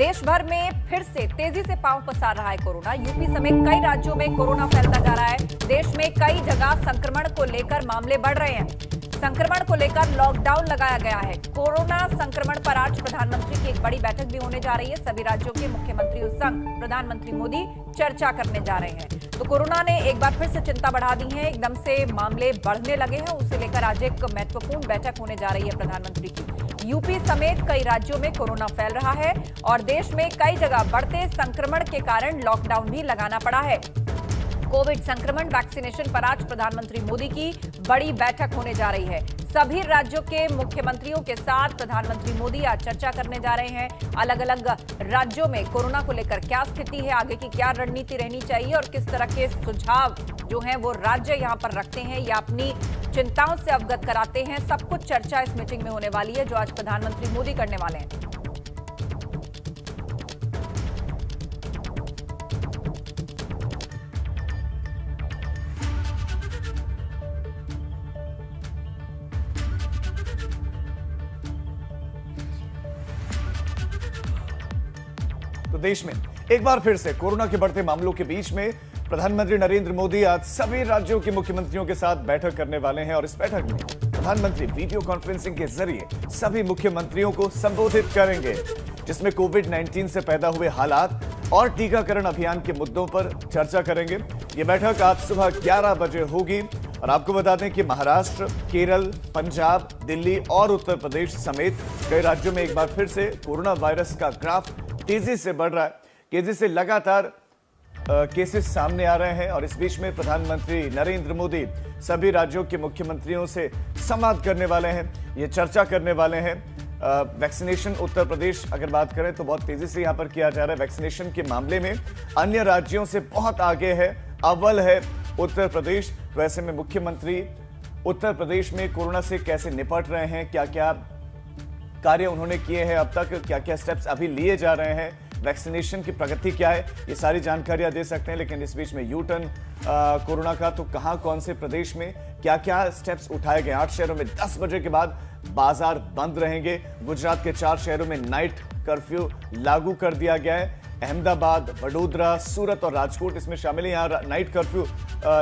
देश भर में फिर से तेजी से पांव पसार रहा है कोरोना। यूपी समेत कई राज्यों में कोरोना फैलता जा रहा है। देश में कई जगह संक्रमण को लेकर मामले बढ़ रहे हैं। संक्रमण को लेकर लॉकडाउन लगाया गया है। कोरोना संक्रमण पर आज प्रधानमंत्री की एक बड़ी बैठक भी होने जा रही है। सभी राज्यों के मुख्यमंत्रियों संग प्रधानमंत्री मोदी चर्चा करने जा रहे हैं। तो कोरोना ने एक बार फिर से चिंता बढ़ा दी है। एकदम से मामले बढ़ने लगे हैं। उसे लेकर आज एक महत्वपूर्ण बैठक होने जा रही है प्रधानमंत्री की। यूपी समेत कई राज्यों में कोरोना फैल रहा है और देश में कई जगह बढ़ते संक्रमण के कारण लॉकडाउन भी लगाना पड़ा है। कोविड संक्रमण वैक्सीनेशन पर आज प्रधानमंत्री मोदी की बड़ी बैठक होने जा रही है। सभी राज्यों के मुख्यमंत्रियों के साथ प्रधानमंत्री मोदी आज चर्चा करने जा रहे हैं। अलग अलग राज्यों में कोरोना को लेकर क्या स्थिति है, आगे की क्या रणनीति रहनी चाहिए और किस तरह के सुझाव जो हैं वो राज्य यहां पर रखते हैं या अपनी चिंताओं से अवगत कराते हैं, सब कुछ चर्चा इस मीटिंग में होने वाली है जो आज प्रधानमंत्री मोदी करने वाले हैं। तो देश में एक बार फिर से कोरोना के बढ़ते मामलों के बीच में प्रधानमंत्री नरेंद्र मोदी आज सभी राज्यों के मुख्यमंत्रियों के साथ बैठक करने वाले हैं और इस बैठक में प्रधानमंत्री वीडियो कॉन्फ्रेंसिंग के जरिए सभी मुख्यमंत्रियों को संबोधित करेंगे, जिसमें कोविड-19 से पैदा हुए हालात और टीकाकरण अभियान के मुद्दों पर चर्चा करेंगे। ये बैठक आज सुबह 11 बजे होगी और आपको बता दें कि महाराष्ट्र, केरल, पंजाब, दिल्ली और उत्तर प्रदेश समेत कई राज्यों में एक बार फिर से कोरोना वायरस का ग्राफ तेजी से बढ़ रहा है। तेजी से लगातार केसेस सामने आ रहे हैं और इस बीच में प्रधानमंत्री नरेंद्र मोदी सभी राज्यों के मुख्यमंत्रियों से संवाद करने वाले हैं, ये चर्चा करने वाले हैं। वैक्सीनेशन उत्तर प्रदेश अगर बात करें तो बहुत तेजी से यहां पर किया जा रहा है। वैक्सीनेशन के मामले में अन्य राज्यों से बहुत आगे है, अव्वल है उत्तर प्रदेश। तो ऐसे में मुख्यमंत्री उत्तर प्रदेश में कोरोना से कैसे निपट रहे हैं, क्या क्या कार्य उन्होंने किए हैं अब तक, क्या क्या स्टेप्स अभी लिए जा रहे हैं, वैक्सीनेशन की प्रगति क्या है, ये सारी जानकारियां दे सकते हैं। लेकिन इस बीच में यू टर्न कोरोना का तो कहां कौन से प्रदेश में क्या क्या स्टेप्स उठाए गए। 8 शहरों में 10 बजे के बाद बाजार बंद रहेंगे। गुजरात के 4 शहरों में नाइट कर्फ्यू लागू कर दिया गया है। अहमदाबाद, वडोदरा, सूरत और राजकोट इसमें शामिल है। यहाँ नाइट कर्फ्यू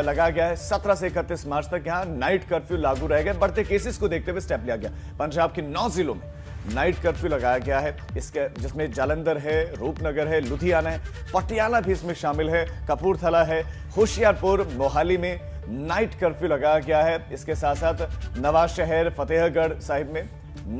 लगाया गया है। 17 से 31 मार्च तक यहाँ नाइट कर्फ्यू लागू रहेगा। बढ़ते केसेस को देखते हुए स्टेप लिया गया। पंजाब के 9 जिलों में नाइट कर्फ्यू लगाया गया है, इसके जिसमें जालंधर है, रूपनगर है, लुधियाना है, पटियाला भी इसमें शामिल है, कपूरथला है, होशियारपुर, मोहाली में नाइट कर्फ्यू लगाया गया है। इसके साथ साथ नवाशहर, फतेहगढ़ साहिब में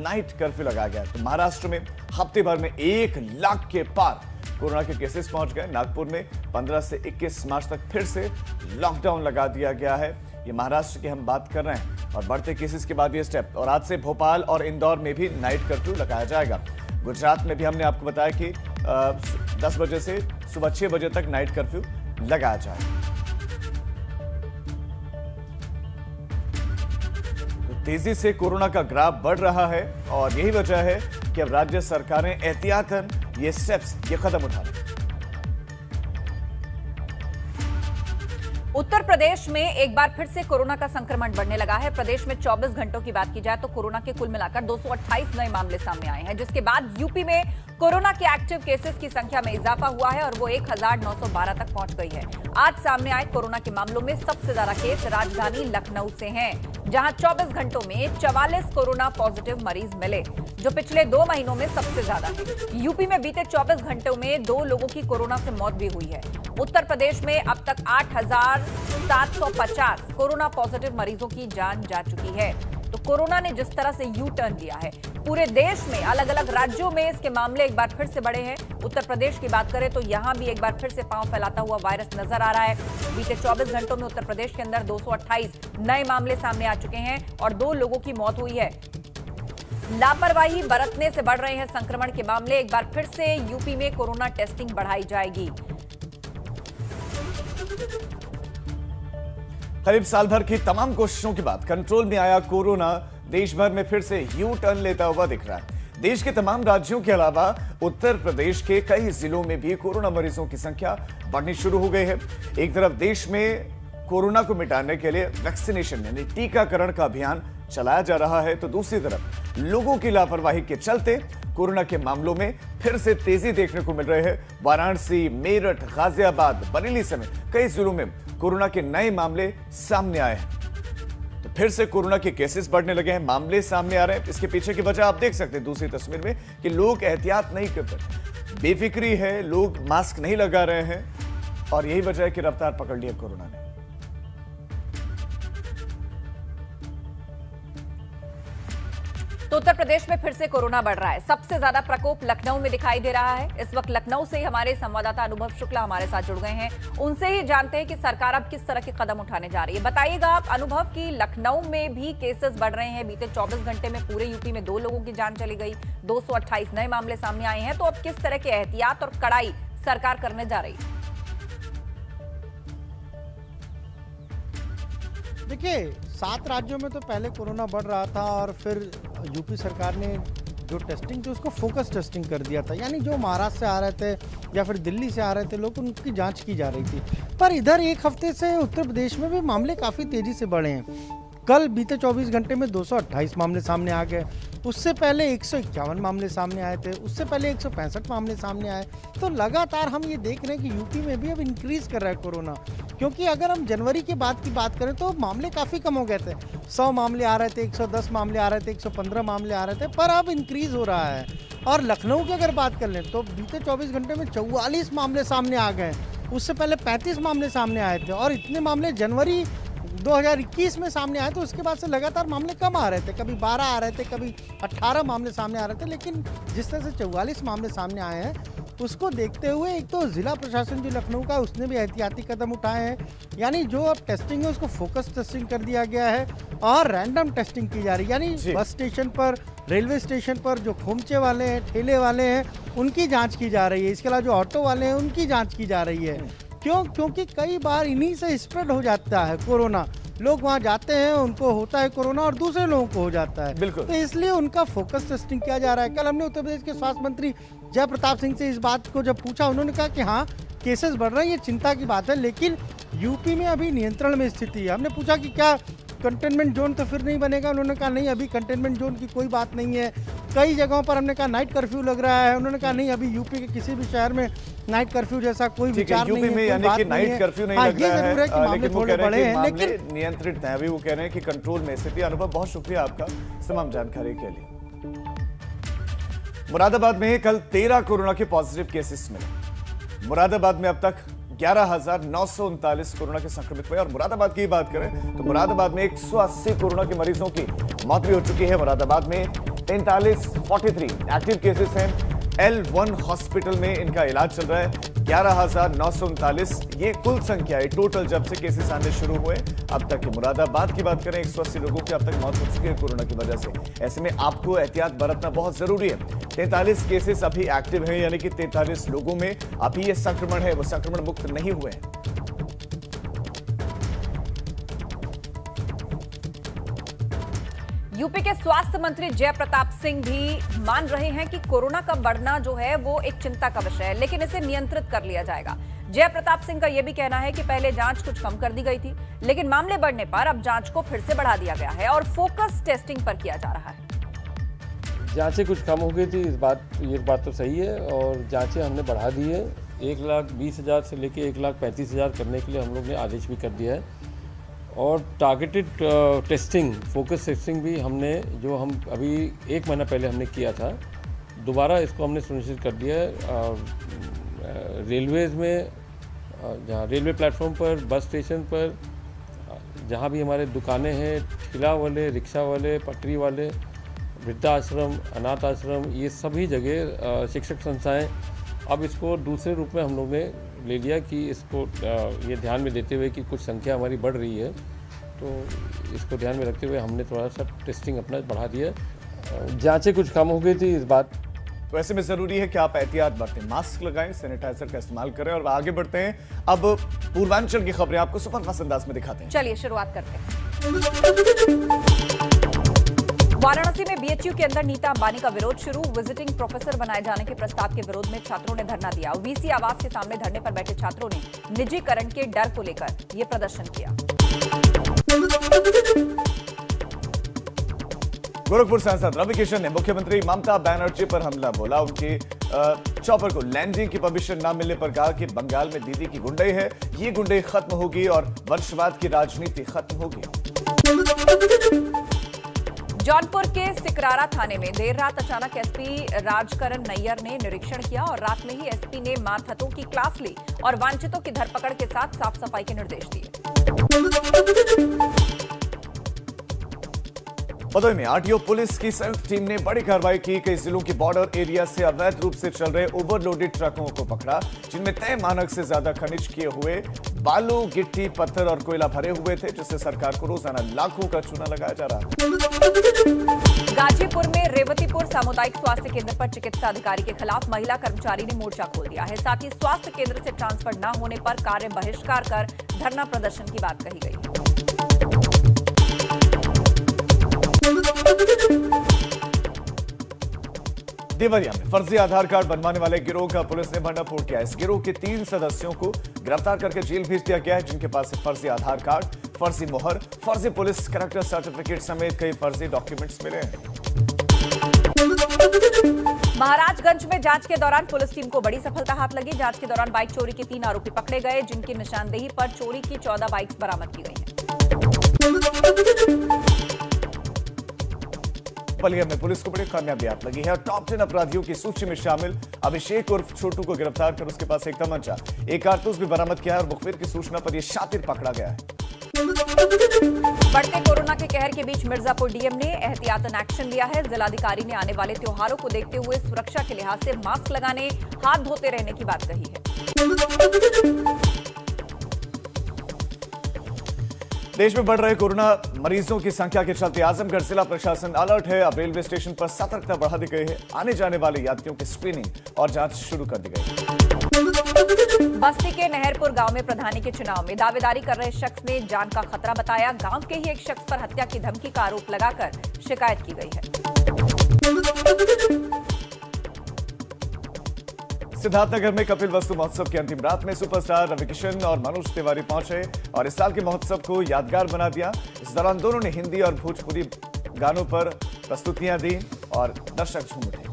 नाइट कर्फ्यू लगाया गया है। तो महाराष्ट्र में हफ्ते भर में 1 लाख के पार कोरोना के केसेस पहुंच गए। नागपुर में 15 से 21 मार्च तक फिर से लॉकडाउन लगा दिया गया है। ये महाराष्ट्र की हम बात कर रहे हैं और बढ़ते केसेस के बाद ये स्टेप। और आज से भोपाल और इंदौर में भी नाइट कर्फ्यू लगाया जाएगा। गुजरात में भी हमने आपको बताया कि 10 बजे से सुबह 6 बजे तक नाइट कर्फ्यू लगाया जाएगा। तो तेजी से कोरोना का ग्राफ बढ़ रहा है और यही वजह है कि अब राज्य सरकारें एहतियातन ये स्टेप्स, ये कदम उठा रही हैं। उत्तर प्रदेश में एक बार फिर से कोरोना का संक्रमण बढ़ने लगा है। प्रदेश में 24 घंटों की बात की जाए तो कोरोना के कुल मिलाकर 228 नए मामले सामने आए हैं, जिसके बाद यूपी में कोरोना के एक्टिव केसेस की संख्या में इजाफा हुआ है और वो 1912 तक पहुंच गई है। आज सामने आए कोरोना के मामलों में सबसे ज्यादा केस राजधानी लखनऊ से हैं, जहां 24 घंटों में 44 कोरोना पॉजिटिव मरीज मिले, जो पिछले 2 महीनों में सबसे ज्यादा है। यूपी में बीते 24 घंटों में 2 लोगों की कोरोना से मौत भी हुई है। उत्तर प्रदेश में अब तक 8,750 कोरोना पॉजिटिव मरीजों की जान जा चुकी है। तो कोरोना ने जिस तरह से यू टर्न लिया है, पूरे देश में अलग अलग राज्यों में इसके मामले एक बार फिर से बढ़े हैं। उत्तर प्रदेश की बात करें तो यहां भी एक बार फिर से पांव फैलाता हुआ वायरस नजर आ रहा है। बीते 24 घंटों में उत्तर प्रदेश के अंदर 228 नए मामले सामने आ चुके हैं और 2 लोगों की मौत हुई है। लापरवाही बरतने से बढ़ रहे हैं संक्रमण के मामले। एक बार फिर से यूपी में कोरोना टेस्टिंग बढ़ाई जाएगी। करीब साल भर की तमाम कोशिशों के बाद कंट्रोल में आया कोरोना देश भर में फिर से यू टर्न लेता हुआ दिख रहा है। देश के तमाम राज्यों के अलावा उत्तर प्रदेश के कई जिलों में भी कोरोना मरीजों की संख्या बढ़नी शुरू हो गई है। एक तरफ देश में कोरोना को मिटाने के लिए वैक्सीनेशन यानी टीकाकरण का अभियान चलाया जा रहा है, तो दूसरी तरफ लोगों की लापरवाही के चलते कोरोना के मामलों में फिर से तेजी देखने को मिल रही है। वाराणसी, मेरठ, गाजियाबाद, बरेली समेत कई जिलों में कोरोना के नए मामले सामने आए हैं। तो फिर से कोरोना के केसेस बढ़ने लगे हैं, मामले सामने आ रहे हैं। इसके पीछे की वजह आप देख सकते हैं दूसरी तस्वीर में कि लोग एहतियात नहीं करते, बेफिक्री है, लोग मास्क नहीं लगा रहे हैं और यही वजह है कि रफ्तार पकड़ लिया कोरोना ने। तो उत्तर प्रदेश में फिर से कोरोना बढ़ रहा है। सबसे ज्यादा प्रकोप लखनऊ में दिखाई दे रहा है। इस वक्त लखनऊ से ही हमारे संवाददाता अनुभव शुक्ला हमारे साथ जुड़ गए हैं। उनसे ही जानते हैं कि सरकार अब किस तरह के कदम उठाने जा रही है। बताइएगा आप अनुभव कि लखनऊ में भी केसेस बढ़ रहे हैं। बीते 24 घंटे में पूरे यूपी में 2 लोगों की जान चली गई, 228 नए मामले सामने आए हैं। तो अब किस तरह के एहतियात और कड़ाई सरकार करने जा रही है? देखिए, 7 राज्यों में तो पहले कोरोना बढ़ रहा था और फिर यूपी सरकार ने जो टेस्टिंग थी उसको फोकस टेस्टिंग कर दिया था। यानी जो महाराष्ट्र से आ रहे थे या फिर दिल्ली से आ रहे थे लोग, उनकी जांच की जा रही थी। पर इधर एक हफ्ते से उत्तर प्रदेश में भी मामले काफ़ी तेज़ी से बढ़े हैं। कल बीते 24 घंटे में 228 मामले सामने आ गए। उससे पहले 151 मामले सामने आए थे, उससे पहले 165 मामले सामने आए। तो लगातार हम ये देख रहे हैं कि यूपी में भी अब इंक्रीज कर रहा है कोरोना। क्योंकि अगर हम जनवरी के बाद की बात करें तो मामले काफ़ी कम हो गए थे। 100 मामले आ रहे थे, 110 मामले आ रहे थे, 115 मामले आ रहे थे, पर अब इंक्रीज हो रहा है। और लखनऊ की अगर बात कर लें तो बीते 24 घंटे में 44 मामले सामने आ गए। उससे पहले 35 मामले सामने आए थे और इतने मामले जनवरी 2021 में सामने आए। तो उसके बाद से लगातार मामले कम आ रहे थे, कभी 12 आ रहे थे, कभी 18 मामले सामने आ रहे थे। लेकिन जिस तरह से 44 मामले सामने आए हैं उसको देखते हुए एक तो जिला प्रशासन जो लखनऊ का है उसने भी एहतियाती कदम उठाए हैं। यानी जो अब टेस्टिंग है उसको फोकस टेस्टिंग कर दिया गया है और रैंडम टेस्टिंग की जा रही है। यानी बस स्टेशन पर, रेलवे स्टेशन पर जो खोमचे वाले हैं, ठेले वाले हैं, उनकी जाँच की जा रही है। इसके अलावा जो ऑटो वाले हैं उनकी जाँच की जा रही है। क्योंकि कई बार इन्हीं से स्प्रेड हो जाता है कोरोना। लोग वहाँ जाते हैं, उनको होता है कोरोना और दूसरे लोगों को हो जाता है। बिल्कुल। तो इसलिए उनका फोकस टेस्टिंग किया जा रहा है। कल हमने उत्तर प्रदेश के स्वास्थ्य मंत्री जय प्रताप सिंह से इस बात को जब पूछा, उन्होंने कहा कि हाँ, केसेस बढ़ रहे हैं, ये चिंता की बात है, लेकिन यूपी में अभी नियंत्रण में स्थिति है। हमने पूछा कि क्या कंटेनमेंट जोन तो फिर नहीं बनेगा? उन्होंने कहा नहीं, अभी कंटेनमेंट जोन की कोई बात नहीं है। कई जगहों पर हमने कहा नाइट कर्फ्यू लग रहा है, उन्होंने कहा नहीं, अभी यूपी के किसी भी शहर में नाइट कर्फ्यू जैसा कोई विचार नहीं है। यूपी में यानी कि नाइट कर्फ्यू नहीं लग रहा है, लेकिन थोड़े बड़े हैं, लेकिन नियंत्रित है। अभी वो कह रहे हैं कि कंट्रोल में स्थिति। अनुभव, बहुत शुक्रिया आपका तमाम जानकारी के लिए। मुरादाबाद में कल 13 कोरोना के पॉजिटिव केसेस मिले। मुरादाबाद में अब तक 11,939 कोरोना के संक्रमित हुए। और मुरादाबाद की बात करें तो मुरादाबाद में 180 कोरोना के मरीजों की मौत भी हो चुकी है। मुरादाबाद में 43 एक्टिव केसेस हैं। L1 हॉस्पिटल में इनका इलाज चल रहा है। 11,939 ये कुल संख्या है टोटल जब से केसेस आने शुरू हुए अब तक की। मुरादाबाद की बात करें, 180 लोगों की अब तक मौत हो चुकी है कोरोना की वजह से। ऐसे में आपको एहतियात बरतना बहुत जरूरी है। 43 केसेस अभी एक्टिव हैं, यानी कि 43 लोगों में अभी ये संक्रमण है, वो संक्रमण मुक्त नहीं हुए हैं। यूपी के स्वास्थ्य मंत्री जय प्रताप सिंह भी मान रहे हैं कि कोरोना का बढ़ना जो है वो एक चिंता का विषय है, लेकिन इसे नियंत्रित कर लिया जाएगा। जय प्रताप सिंह का यह भी कहना है कि पहले जांच कुछ कम कर दी गई थी, लेकिन मामले बढ़ने पर अब जांच को फिर से बढ़ा दिया गया है और फोकस टेस्टिंग पर किया जा रहा है। जांचें कुछ कम हो गई थी, ये बात तो सही है और जांचें हमने बढ़ा दी है। 1,20,000 से लेके 1,35,000 करने के लिए हम लोग ने आदेश भी कर दिया है। और टारगेटेड टेस्टिंग, फोकस टेस्टिंग भी हमने, जो हम अभी 1 महीना पहले हमने किया था, दोबारा इसको हमने सुनिश्चित कर दिया है। रेलवेज़ में, जहाँ रेलवे प्लेटफॉर्म पर, बस स्टेशन पर, जहाँ भी हमारे दुकानें हैं, ठेला वाले, रिक्शा वाले, पटरी वाले, वृद्धाश्रम, अनाथ आश्रम, ये सभी जगह शिक्षक संस्थाएं, अब इसको दूसरे रूप में हम लोग ने ले लिया कि इसको ये ध्यान में देते हुए कि कुछ संख्या हमारी बढ़ रही है, तो इसको ध्यान में रखते हुए हमने थोड़ा सा टेस्टिंग अपना बढ़ा दिया। जांचें कुछ कम हो गई थी इस बात। तो ऐसे में जरूरी है कि आप एहतियात बरतें, मास्क लगाएं, सैनिटाइजर का इस्तेमाल करें। और आगे बढ़ते हैं, अब पूर्वांचल की खबरें आपको सुपरफास्ट अंदाज में दिखाते हैं। चलिए शुरुआत करते हैं। वाराणसी में बीएचयू के अंदर नीता अंबानी का विरोध शुरू। विजिटिंग प्रोफेसर बनाए जाने के प्रस्ताव के विरोध में छात्रों ने धरना दिया। वीसी आवास के सामने धरने पर बैठे छात्रों ने निजीकरण के डर को लेकर यह प्रदर्शन किया। गोरखपुर सांसद रवि किशन ने मुख्यमंत्री ममता बनर्जी पर हमला बोला। उनके चॉपर को लैंडिंग की परमिशन न मिलने पर कहा कि बंगाल में दीदी की गुंडई है, ये गुंडई खत्म होगी और वंशवाद की राजनीति खत्म होगी। जौनपुर के सिकरारा थाने में देर रात अचानक एसपी राजकरण नैयर ने निरीक्षण किया और रात में ही एसपी ने मातहतों की क्लास ली और वांछितों की धरपकड़ के साथ साफ सफाई के निर्देश दिए। भदोही में आरटीओ पुलिस की संयुक्त टीम ने बड़ी कार्रवाई की। कई जिलों की बॉर्डर एरिया से अवैध रूप से चल रहे ओवरलोडेड ट्रकों को पकड़ा, जिनमें तय मानक से ज्यादा खनिज किए हुए बालू, गिट्टी, पत्थर और कोयला भरे हुए थे, जिससे सरकार को रोजाना लाखों का चूना लगाया जा रहा है। गाजीपुर में रेवतीपुर सामुदायिक स्वास्थ्य केंद्र पर चिकित्सा अधिकारी के खिलाफ महिला कर्मचारी ने मोर्चा खोल दिया है। साथ ही स्वास्थ्य केंद्र से ट्रांसफर न होने पर कार्य बहिष्कार कर धरना प्रदर्शन की बात कही गई है। देवरिया में फर्जी आधार कार्ड बनवाने वाले गिरोह का पुलिस ने भंडाफोड़ किया। इस गिरोह के 3 सदस्यों को गिरफ्तार करके जेल भेज दिया गया है, जिनके पास से फर्जी आधार कार्ड, फर्जी मोहर, फर्जी पुलिस कैरेक्टर सर्टिफिकेट समेत कई फर्जी डॉक्यूमेंट्स मिले हैं। महाराजगंज में जांच के दौरान पुलिस टीम को बड़ी सफलता हाथ लगी। जांच के दौरान बाइक चोरी के 3 आरोपी पकड़े गए, जिनकी निशानदेही पर चोरी की 14 बाइक्स बरामद की गई हैं। बलिया में पुलिस को बड़ी कामयाबी हाथ लगी है और टॉप 10 अपराधियों की सूची में शामिल अभिषेक उर्फ छोटू को गिरफ्तार कर उसके पास एक तमंचा, एक कारतूस भी बरामद किया है और मुखबिर की सूचना पर यह शातिर पकड़ा गया है। बढ़ते कोरोना के कहर के बीच मिर्जापुर डीएम ने एहतियातन एक्शन लिया है। जिलाधिकारी ने आने वाले त्योहारों को देखते हुए सुरक्षा के लिहाज से मास्क लगाने, हाथ धोते रहने की बात कही है। देश में बढ़ रहे कोरोना मरीजों की संख्या के चलते आजमगढ़ जिला प्रशासन अलर्ट है। अब रेलवे स्टेशन पर सतर्कता बढ़ा दी गई है। आने जाने वाले यात्रियों की स्क्रीनिंग और जांच शुरू कर दी गई है। बस्ती के नहरपुर गांव में प्रधानी के चुनाव में दावेदारी कर रहे शख्स ने जान का खतरा बताया। गांव के ही एक शख्स पर हत्या की धमकी का आरोप लगाकर शिकायत की गई है। सिद्धार्थनगर में कपिल वस्तु महोत्सव की अंतिम रात में सुपरस्टार रवि किशन और मनोज तिवारी पहुंचे और इस साल के महोत्सव को यादगार बना दिया। इस दौरान दोनों ने हिंदी और भोजपुरी गानों पर प्रस्तुतियां दी और दर्शक झूम उठे।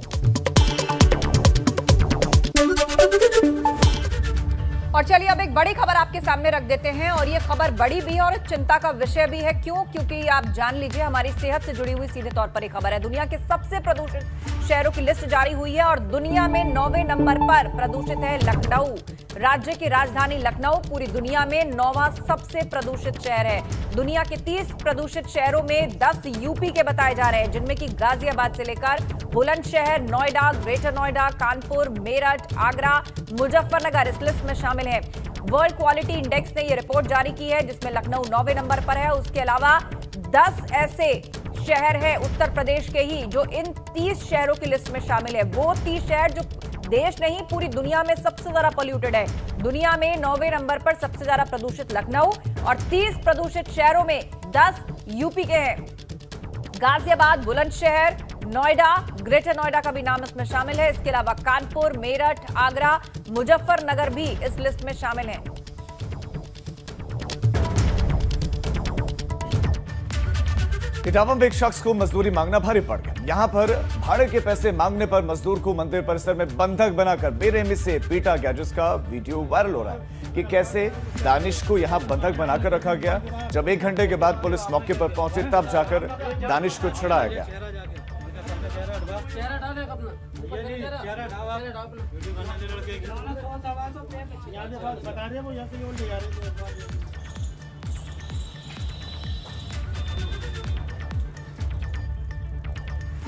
और चलिए अब एक बड़ी खबर आपके सामने रख देते हैं और ये खबर बड़ी भी है और चिंता का विषय भी है। क्यों? क्योंकि आप जान लीजिए, हमारी सेहत से जुड़ी हुई सीधे तौर पर एक खबर है। दुनिया के सबसे प्रदूषित शहरों की लिस्ट जारी हुई है और दुनिया में 9वें नंबर पर प्रदूषित है लखनऊ। राज्य की राजधानी लखनऊ पूरी दुनिया में 9वां सबसे प्रदूषित शहर है। दुनिया के 30 प्रदूषित शहरों में 10 यूपी के बताए जा रहे हैं, जिनमें कि गाजियाबाद से लेकर बुलंदशहर, नोएडा, ग्रेटर नोएडा, कानपुर, मेरठ, आगरा, मुजफ्फरनगर इस लिस्ट में शामिल है। वर्ल्ड क्वालिटी इंडेक्स ने यह रिपोर्ट जारी की है, जिसमें लखनऊ 9वें नंबर पर है। उसके अलावा 10 ऐसे शहर है उत्तर प्रदेश के ही जो इन 30 शहरों की लिस्ट में शामिल है। वो 30 शहर जो देश नहीं पूरी दुनिया में सबसे ज्यादा पोल्यूटेड है। दुनिया में 9वें नंबर पर सबसे ज्यादा प्रदूषित लखनऊ और 30 प्रदूषित शहरों में 10 यूपी के हैं। गाजियाबाद, बुलंदशहर, नोएडा, ग्रेटर नोएडा का भी नाम इसमें शामिल है। इसके अलावा कानपुर, मेरठ, आगरा, मुजफ्फरनगर भी इस लिस्ट में शामिल हैं। इटावा में एक शख्स को मजदूरी मांगना भारी पड़ गया। यहां पर भाड़े के पैसे मांगने पर मजदूर को मंदिर परिसर में बंधक बनाकर बेरहमी से पीटा गया, जिसका वीडियो वायरल हो रहा है कि कैसे दानिश को यहां बंधक बनाकर रखा गया। जब 1 घंटे के बाद पुलिस मौके पर पहुंची तब जाकर दानिश को छुड़ाया गया।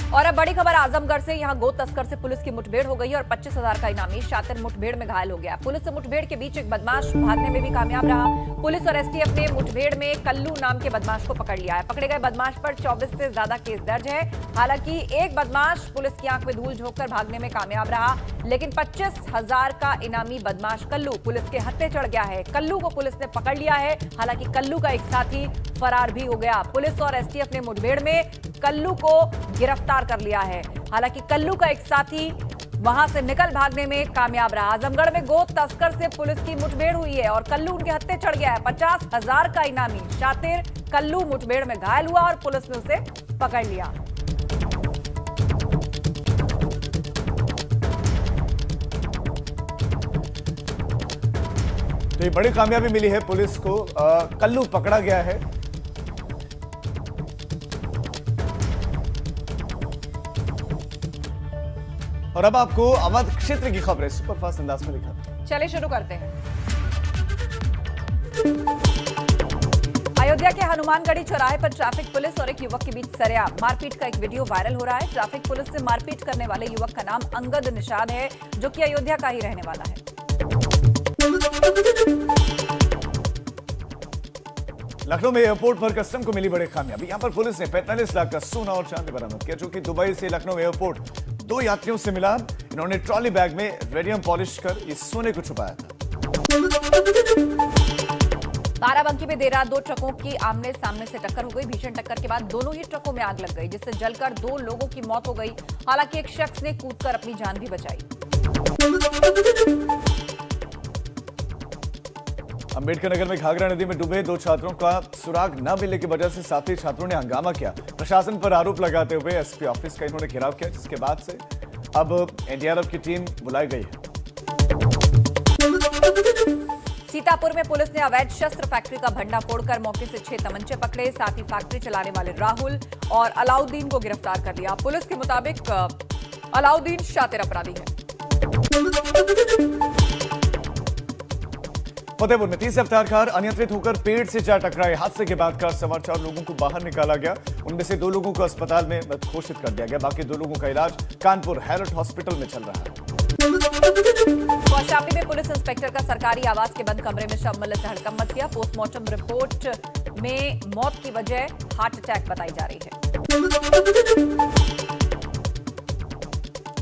और अब बड़ी खबर आजमगढ़ से। यहां गो तस्कर से पुलिस की मुठभेड़ हो गई और 25,000 का इनामी शातिर मुठभेड़ में घायल हो गया। पुलिस से मुठभेड़ के बीच एक बदमाश भागने में भी कामयाब रहा। पुलिस और एसटीएफ ने मुठभेड़ में कल्लू नाम के बदमाश को पकड़ लिया है। पकड़े गए बदमाश पर 24 से ज्यादा केस दर्ज है। हालांकि एक बदमाश पुलिस की आंख में धूल झोंककर भागने में कामयाब रहा, लेकिन 25,000 का इनामी बदमाश कल्लू पुलिस के हत्थे चढ़ गया है। कल्लू को पुलिस ने पकड़ लिया है। हालांकि कल्लू का एक साथी फरार भी हो गया। पुलिस और एसटीएफ ने मुठभेड़ में कल्लू को गिरफ्तार कर लिया है। हालांकि कल्लू का एक साथी वहां से निकल भागने में कामयाब रहा। आजमगढ़ में गो तस्कर से पुलिस की मुठभेड़ हुई है और कल्लू उनके हत्थे चढ़ गया है। 50,000 का इनामी शातिर कल्लू मुठभेड़ में घायल हुआ और पुलिस ने उसे पकड़ लिया। तो ये बड़ी कामयाबी मिली है पुलिस को, कल्लू पकड़ा गया है। और अब आपको अवध क्षेत्र की खबरें सुपरफास्ट अंदाज में दिखाते हैं। चलिए शुरू करते हैं। अयोध्या के हनुमानगढ़ी चौराहे पर ट्रैफिक पुलिस और एक युवक के बीच सरेआम मारपीट का एक वीडियो वायरल हो रहा है। ट्रैफिक पुलिस से मारपीट करने वाले युवक का नाम अंगद निषाद है, जो कि अयोध्या का ही रहने वाला है। लखनऊ में एयरपोर्ट पर कस्टम को मिली बड़ी कामयाबी। यहां पर पुलिस ने 45 लाख का सोना और चांदी बरामद किया, जो कि दुबई से लखनऊ एयरपोर्ट 2 यात्रियों से मिला। इन्होंने ट्रॉली बैग में रेडियम पॉलिश कर इस सोने को छुपाया था। बाराबंकी में देर रात 2 ट्रकों की आमने सामने से टक्कर हो गई। भीषण टक्कर के बाद दोनों ही ट्रकों में आग लग गई, जिससे जलकर 2 लोगों की मौत हो गई। हालांकि एक शख्स ने कूदकर अपनी जान भी बचाई। अंबेडकर नगर में घाघरा नदी में डूबे 2 छात्रों का सुराग न मिलने की वजह से साथी छात्रों ने हंगामा किया। प्रशासन पर आरोप लगाते हुए एसपी ऑफिस का इन्होंने घेराव किया, जिसके बाद से अब एनडीआरएफ की टीम बुलाई गई है। सीतापुर में पुलिस ने अवैध शस्त्र फैक्ट्री का भंडा फोड़कर मौके से 6 तमंचे पकड़े। साथ ही फैक्ट्री चलाने वाले राहुल और अलाउद्दीन को गिरफ्तार कर लिया। पुलिस के मुताबिक अलाउद्दीन शातिर अपराधी है। फतेहपुर में 30 रफ्तार कार अनियंत्रित होकर पेड़ से जा टकराए। हादसे के बाद कार सवार 4 लोगों को बाहर निकाला गया। उनमें से 2 लोगों को अस्पताल में मृत घोषित कर दिया गया। बाकी 2 लोगों का इलाज कानपुर हैरट हॉस्पिटल में चल रहा है। कौशाम्बी में पुलिस इंस्पेक्टर का सरकारी आवास के बंद कमरे में शव मिलने से हड़कंप मच गया। पोस्टमार्टम रिपोर्ट में मौत की वजह हार्ट अटैक बताई जा रही है।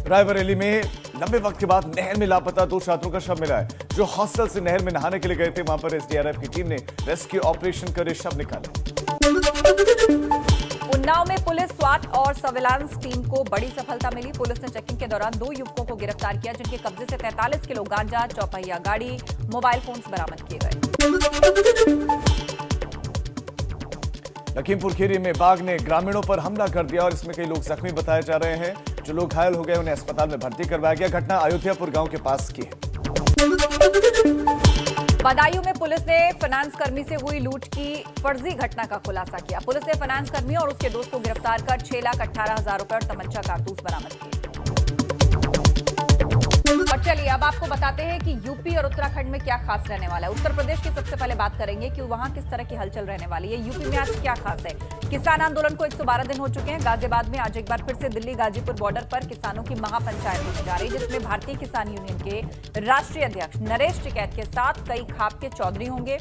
रायबरेली में लंबे वक्त के बाद नहर में लापता 2 छात्रों का शव मिला है, जो हॉस्टल से नहर में नहाने के लिए गए थे। वहां पर एसडीआरएफ की टीम ने रेस्क्यू ऑपरेशन कर शव निकाले। उन्नाव में पुलिस, स्वाट और सर्विलांस टीम को बड़ी सफलता मिली। पुलिस ने चेकिंग के दौरान 2 युवकों को गिरफ्तार किया, जिनके कब्जे से 43 किलो गांजा, चौपहिया गाड़ी, मोबाइल फोन्स बरामद किए गए। लखीमपुर खीरी में बाघ ने ग्रामीणों पर हमला कर दिया और इसमें कई लोग जख्मी बताए जा रहे हैं। जो लोग घायल हो गए उन्हें अस्पताल में भर्ती करवाया गया। घटना अयोध्यापुर गांव के पास की है। बदायूं में पुलिस ने फाइनेंस कर्मी से हुई लूट की फर्जी घटना का खुलासा किया। पुलिस ने फाइनेंस कर्मी और उसके दोस्त को गिरफ्तार कर 6,18,000 रुपए और तमंचा कारतूस बरामद किए। और चलिए अब आपको बताते हैं कि यूपी और उत्तराखंड में क्या खास रहने वाला है। उत्तर प्रदेश की सबसे पहले बात करेंगे कि वहां किस तरह की हलचल रहने वाली है। यूपी में आज क्या खास है। किसान आंदोलन को 112 दिन हो चुके हैं। गाजियाबाद में आज एक बार फिर से दिल्ली गाजीपुर बॉर्डर पर किसानों की महापंचायत होने जा रही है, जिसमें भारतीय किसान यूनियन के राष्ट्रीय अध्यक्ष नरेश टिकैत के साथ कई खाप के चौधरी होंगे।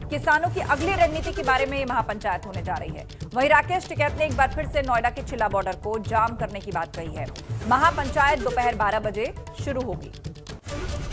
किसानों की अगली रणनीति के बारे में ये महापंचायत होने जा रही है। वहीं राकेश टिकैत ने एक बार फिर से नोएडा के चिल्ला बॉर्डर को जाम करने की बात कही है। महापंचायत दोपहर 12 बजे शुरू होगी।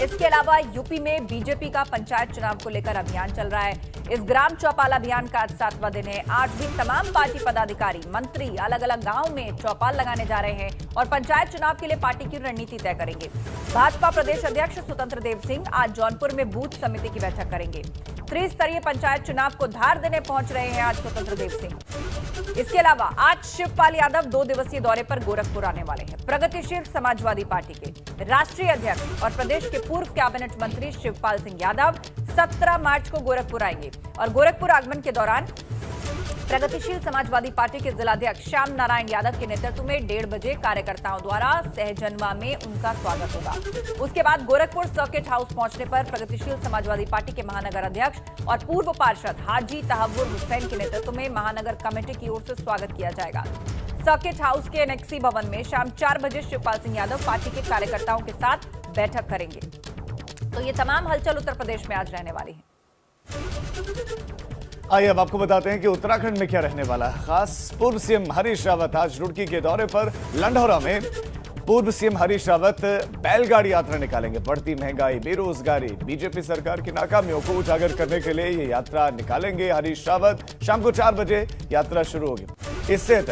इसके अलावा यूपी में बीजेपी का पंचायत चुनाव को लेकर अभियान चल रहा है। इस ग्राम चौपाल अभियान का आज 7वां दिन है। आज भी तमाम पार्टी पदाधिकारी, मंत्री अलग अलग गांव में चौपाल लगाने जा रहे हैं और पंचायत चुनाव के लिए पार्टी की रणनीति तय करेंगे। भाजपा प्रदेश अध्यक्ष स्वतंत्र देव सिंह आज जौनपुर में बूथ समिति की बैठक करेंगे। त्रिस्तरीय पंचायत चुनाव को धार देने पहुंच रहे हैं आज स्वतंत्र देव सिंह। इसके अलावा आज शिवपाल यादव 2 दिवसीय दौरे पर गोरखपुर आने वाले हैं। प्रगतिशील समाजवादी पार्टी के राष्ट्रीय अध्यक्ष और प्रदेश के पूर्व कैबिनेट मंत्री शिवपाल सिंह यादव 17 मार्च को गोरखपुर आएंगे और गोरखपुर आगमन के दौरान प्रगतिशील समाजवादी पार्टी के जिलाध्यक्ष श्याम नारायण यादव के नेतृत्व में 1:30 बजे कार्यकर्ताओं द्वारा सहजनवा में उनका स्वागत होगा। उसके बाद गोरखपुर सर्किट हाउस पहुंचने पर प्रगतिशील समाजवादी पार्टी के महानगर अध्यक्ष और पूर्व पार्षद हाजी तहव्वुर हुसैन के नेतृत्व में महानगर कमेटी की ओर से स्वागत किया जाएगा। सर्किट हाउस के एनेक्सी भवन में शाम 4 बजे शिवपाल सिंह यादव पार्टी के कार्यकर्ताओं के साथ बैठक करेंगे। तो ये तमाम हलचल उत्तर प्रदेश में आज रहने वाली है। आइए अब आपको बताते हैं कि उत्तराखंड में क्या रहने वाला है। खास पूर्व सीएम हरीश रावत आज रुड़की के दौरे पर लंढौरा में पूर्व सीएम हरीश रावत बैलगाड़ी यात्रा निकालेंगे। बढ़ती महंगाई, बेरोजगारी, बीजेपी सरकार की नाकामियों को उजागर करने के लिए ये यात्रा निकालेंगे हरीश रावत। शाम को 4 बजे यात्रा शुरू होगी। इससे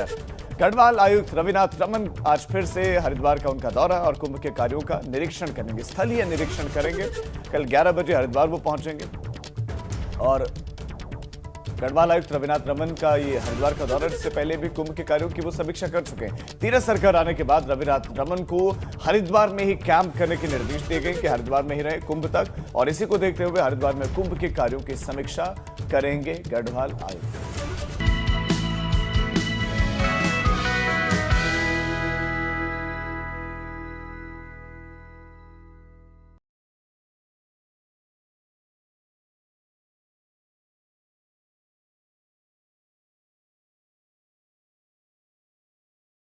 गढ़वाल आयुक्त रविनाथ रमन आज फिर से हरिद्वार का उनका दौरा और कुंभ के कार्यों का निरीक्षण करेंगे, स्थलीय निरीक्षण करेंगे। कल 11 बजे हरिद्वार वो पहुंचेंगे और गढ़वाल आयुक्त रविनाथ रमन का ये हरिद्वार का दौरा, इससे पहले भी कुंभ के कार्यों की वो समीक्षा कर चुके हैं। तीरथ सरकार आने के बाद रविनाथ रमन को हरिद्वार में ही कैंप करने के निर्देश दिए गए कि हरिद्वार में ही रहे कुंभ तक, और इसी को देखते हुए हरिद्वार में कुंभ के कार्यों की समीक्षा करेंगे गढ़वाल आयुक्त।